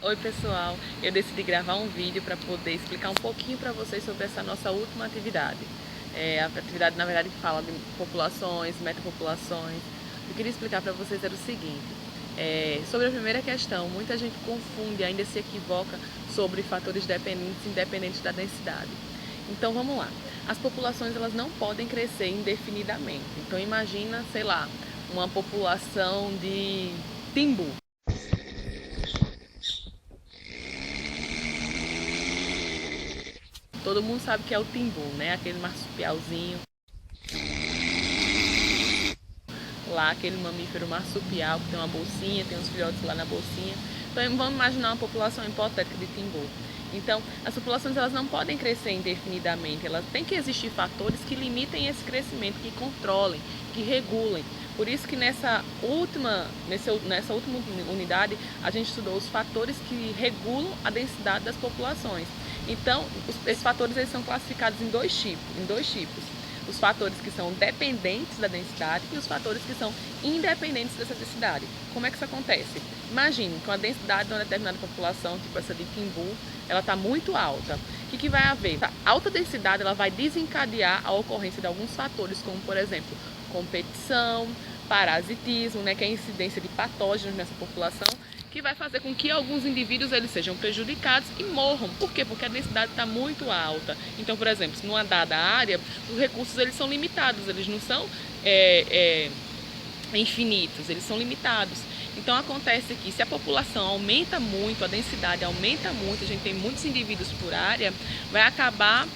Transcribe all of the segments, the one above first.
Oi pessoal, eu decidi gravar um vídeo para poder explicar um pouquinho para vocês sobre essa nossa última atividade. A atividade na verdade que fala de populações, metapopulações. Eu queria explicar para vocês era o seguinte, sobre a primeira questão, muita gente confunde, ainda se equivoca sobre fatores dependentes e independentes da densidade. Então vamos lá, as populações elas não podem crescer indefinidamente. Então imagina, sei lá, uma população de timbu. Todo mundo sabe que é o timbu, né? Aquele marsupialzinho lá, aquele mamífero marsupial que tem uma bolsinha, tem uns filhotes lá na bolsinha. Então vamos imaginar uma população hipotética de timbu. Então, as populações elas não podem crescer indefinidamente, elas têm que existir fatores que limitem esse crescimento, que controlem, que regulem. Por isso que nessa última unidade a gente estudou os fatores que regulam a densidade das populações. Então, esses fatores eles são classificados em dois tipos. Os fatores que são dependentes da densidade e os fatores que são independentes dessa densidade. Como é que isso acontece? Imagine que a densidade de uma determinada população, tipo essa de timbu, ela está muito alta. O que vai haver? A alta densidade ela vai desencadear a ocorrência de alguns fatores, como por exemplo, competição, parasitismo, né, que é a incidência de patógenos nessa população, que vai fazer com que alguns indivíduos eles sejam prejudicados e morram. Por quê? Porque a densidade está muito alta. Então, por exemplo, se numa dada área, os recursos eles são limitados, eles não são infinitos, eles são limitados. Então acontece que se a população aumenta muito, a densidade aumenta muito, a gente tem muitos indivíduos por área, vai acabar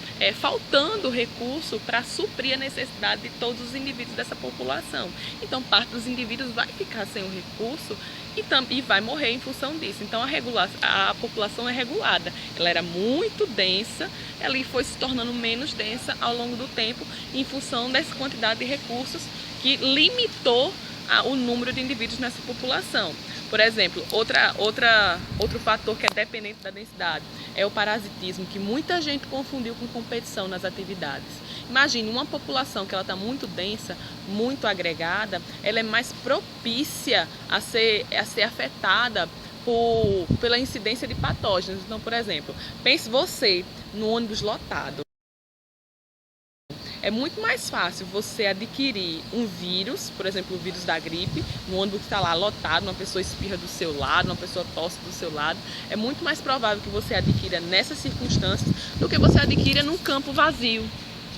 faltando recurso para suprir a necessidade de todos os indivíduos dessa população. Então parte dos indivíduos vai ficar sem o recurso e vai morrer em função disso. Então a população é regulada, ela era muito densa, ela foi se tornando menos densa ao longo do tempo em função dessa quantidade de recursos que limitou o número de indivíduos nessa população. Por exemplo, outro fator que é dependente da densidade é o parasitismo, que muita gente confundiu com competição nas atividades. Imagine uma população que ela está muito densa, muito agregada, ela é mais propícia a ser afetada pela incidência de patógenos. Então, por exemplo, pense você no ônibus lotado. É muito mais fácil você adquirir um vírus, por exemplo, o vírus da gripe, no ônibus que está lá lotado, uma pessoa espirra do seu lado, uma pessoa tosse do seu lado. É muito mais provável que você adquira nessas circunstâncias do que você adquira num campo vazio,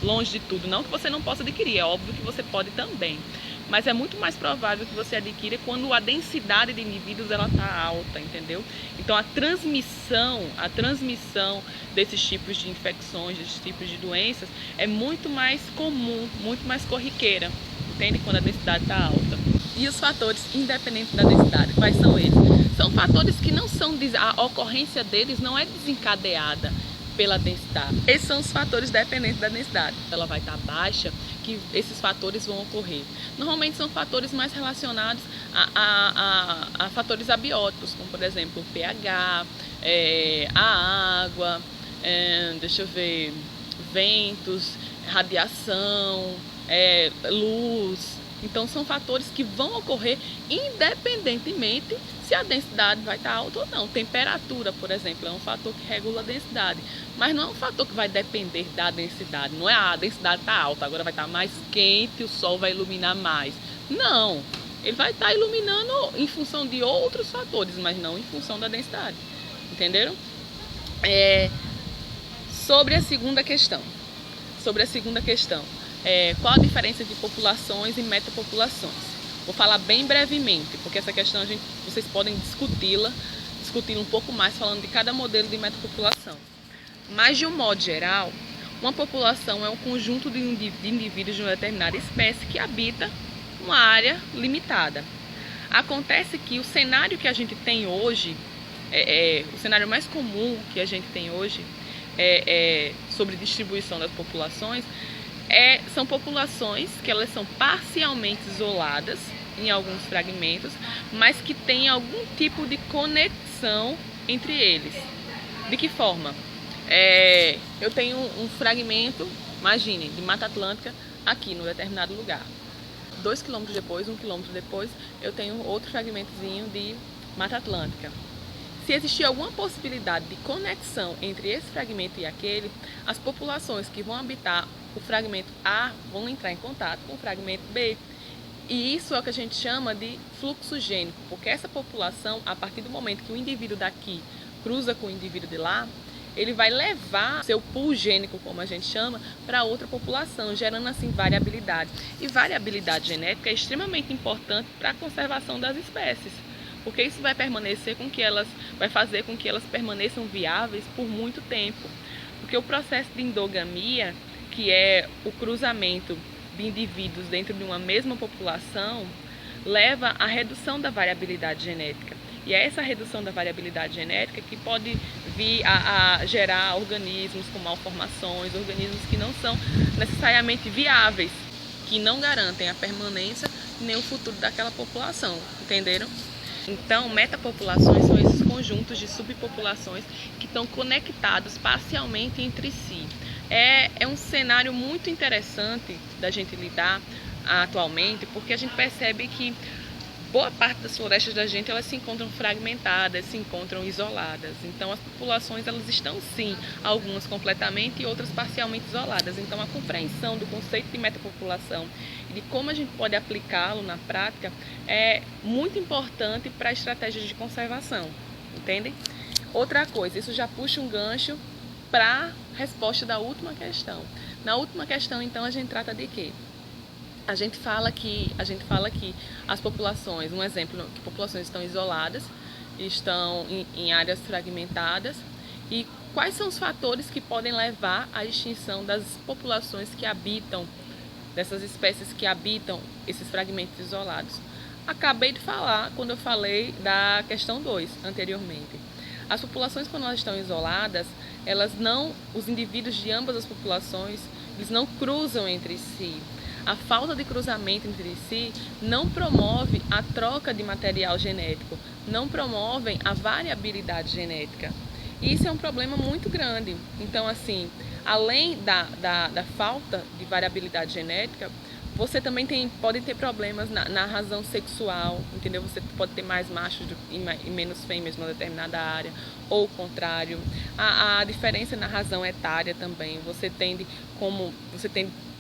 longe de tudo. Não que você não possa adquirir, é óbvio que você pode também. Mas é muito mais provável que você adquira quando a densidade de indivíduos ela está alta, entendeu? Então a transmissão desses tipos de infecções, desses tipos de doenças é muito mais comum, muito mais corriqueira, entende? Quando a densidade está alta. E os fatores independentes da densidade, quais são eles? São fatores que não são, a ocorrência deles não é desencadeada pela densidade. Esses são os fatores dependentes da densidade. Ela vai estar baixa, que esses fatores vão ocorrer. Normalmente são fatores mais relacionados a fatores abióticos, como por exemplo o pH, a água, deixa eu ver, ventos, radiação, luz. Então são fatores que vão ocorrer independentemente se a densidade vai estar alta ou não. Temperatura, por exemplo, é um fator que regula a densidade, mas não é um fator que vai depender da densidade. Não é a densidade está alta, agora vai estar mais quente, o sol vai iluminar mais. Não, ele vai estar iluminando em função de outros fatores, mas não em função da densidade. Entenderam? Sobre a segunda questão. Qual a diferença entre populações e metapopulações? Vou falar bem brevemente, porque essa questão vocês podem discutir um pouco mais falando de cada modelo de metapopulação. Mas de um modo geral, uma população é um conjunto de indivíduos de uma determinada espécie que habita uma área limitada. Acontece que o cenário que a gente tem hoje, o cenário mais comum que a gente tem hoje sobre distribuição das populações, são populações que elas são parcialmente isoladas em alguns fragmentos, mas que têm algum tipo de conexão entre eles. De que forma? Eu tenho um fragmento, imagine, de Mata Atlântica aqui num determinado lugar. 2 quilômetros depois, 1 quilômetro depois, eu tenho outro fragmentozinho de Mata Atlântica. se existir alguma possibilidade de conexão entre esse fragmento e aquele, as populações que vão habitar o fragmento A vão entrar em contato com o fragmento B. E isso é o que a gente chama de fluxo gênico, porque essa população, a partir do momento que o indivíduo daqui cruza com o indivíduo de lá, ele vai levar seu pool gênico, como a gente chama, para outra população, gerando assim variabilidade. E variabilidade genética é extremamente importante para a conservação das espécies, porque isso vai fazer com que elas permaneçam viáveis por muito tempo. Porque o processo de endogamia, que é o cruzamento de indivíduos dentro de uma mesma população, leva à redução da variabilidade genética. E é essa redução da variabilidade genética que pode vir a gerar organismos com malformações, organismos que não são necessariamente viáveis, que não garantem a permanência nem o futuro daquela população, entenderam? Então, metapopulações são esses conjuntos de subpopulações que estão conectados parcialmente entre si. É um cenário muito interessante da gente lidar atualmente, porque a gente percebe que boa parte das florestas da gente, elas se encontram fragmentadas, se encontram isoladas. Então as populações, elas estão sim, algumas completamente e outras parcialmente isoladas. Então a compreensão do conceito de metapopulação e de como a gente pode aplicá-lo na prática é muito importante para estratégias de conservação, entendem? Outra coisa, isso já puxa um gancho para a resposta da última questão. Na última questão, então, a gente trata de quê? A gente fala que as populações, um exemplo, que populações estão isoladas, estão em áreas fragmentadas, e quais são os fatores que podem levar à extinção das populações que habitam, dessas espécies que habitam esses fragmentos isolados. Acabei de falar quando eu falei da questão 2 anteriormente. As populações, quando elas estão isoladas, os indivíduos de ambas as populações, eles não cruzam entre si. A falta de cruzamento entre si não promove a troca de material genético, não promovem a variabilidade genética. E isso é um problema muito grande. Então, assim, além da falta de variabilidade genética, você também pode ter problemas na razão sexual, entendeu? Você pode ter mais machos e menos fêmeas numa determinada área, ou o contrário. A diferença na razão etária também. Você tende,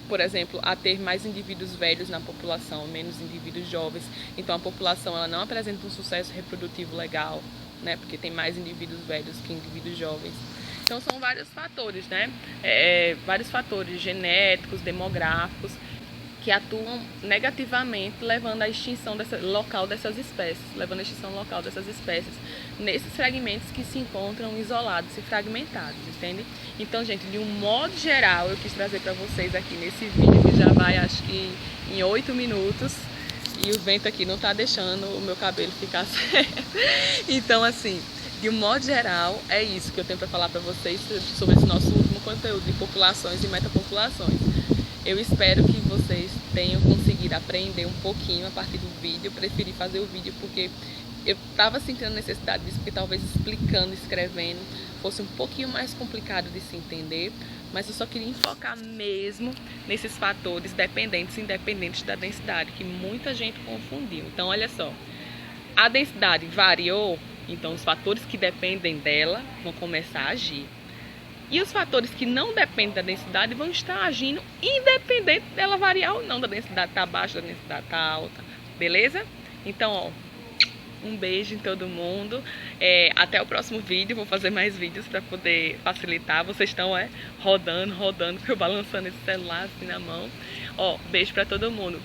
por exemplo, a ter mais indivíduos velhos na população, menos indivíduos jovens. Então a população, ela não apresenta um sucesso reprodutivo legal, né? Porque tem mais indivíduos velhos que indivíduos jovens. Então são vários fatores, né? Vários fatores genéticos, demográficos, que atuam negativamente, levando à extinção local dessas espécies, nesses fragmentos que se encontram isolados e fragmentados, entende? Então, gente, de um modo geral, eu quis trazer para vocês aqui nesse vídeo, que já vai, acho que em 8 minutos, e o vento aqui não tá deixando o meu cabelo ficar certo. Então, assim, de um modo geral, é isso que eu tenho para falar para vocês sobre esse nosso último conteúdo de populações e metapopulações. Eu espero que vocês tenham conseguido aprender um pouquinho a partir do vídeo. Eu preferi fazer o vídeo porque eu estava sentindo a necessidade disso, porque talvez explicando, escrevendo, fosse um pouquinho mais complicado de se entender, mas eu só queria enfocar mesmo nesses fatores dependentes e independentes da densidade, que muita gente confundiu. Então, olha só, a densidade variou, então os fatores que dependem dela vão começar a agir. E os fatores que não dependem da densidade vão estar agindo independente dela variar ou não, da densidade estar baixa, da densidade estar alta, beleza? Então, ó, um beijo em todo mundo. Até o próximo vídeo, vou fazer mais vídeos para poder facilitar. Vocês estão rodando, que eu balançando esse celular assim na mão. Ó, beijo para todo mundo.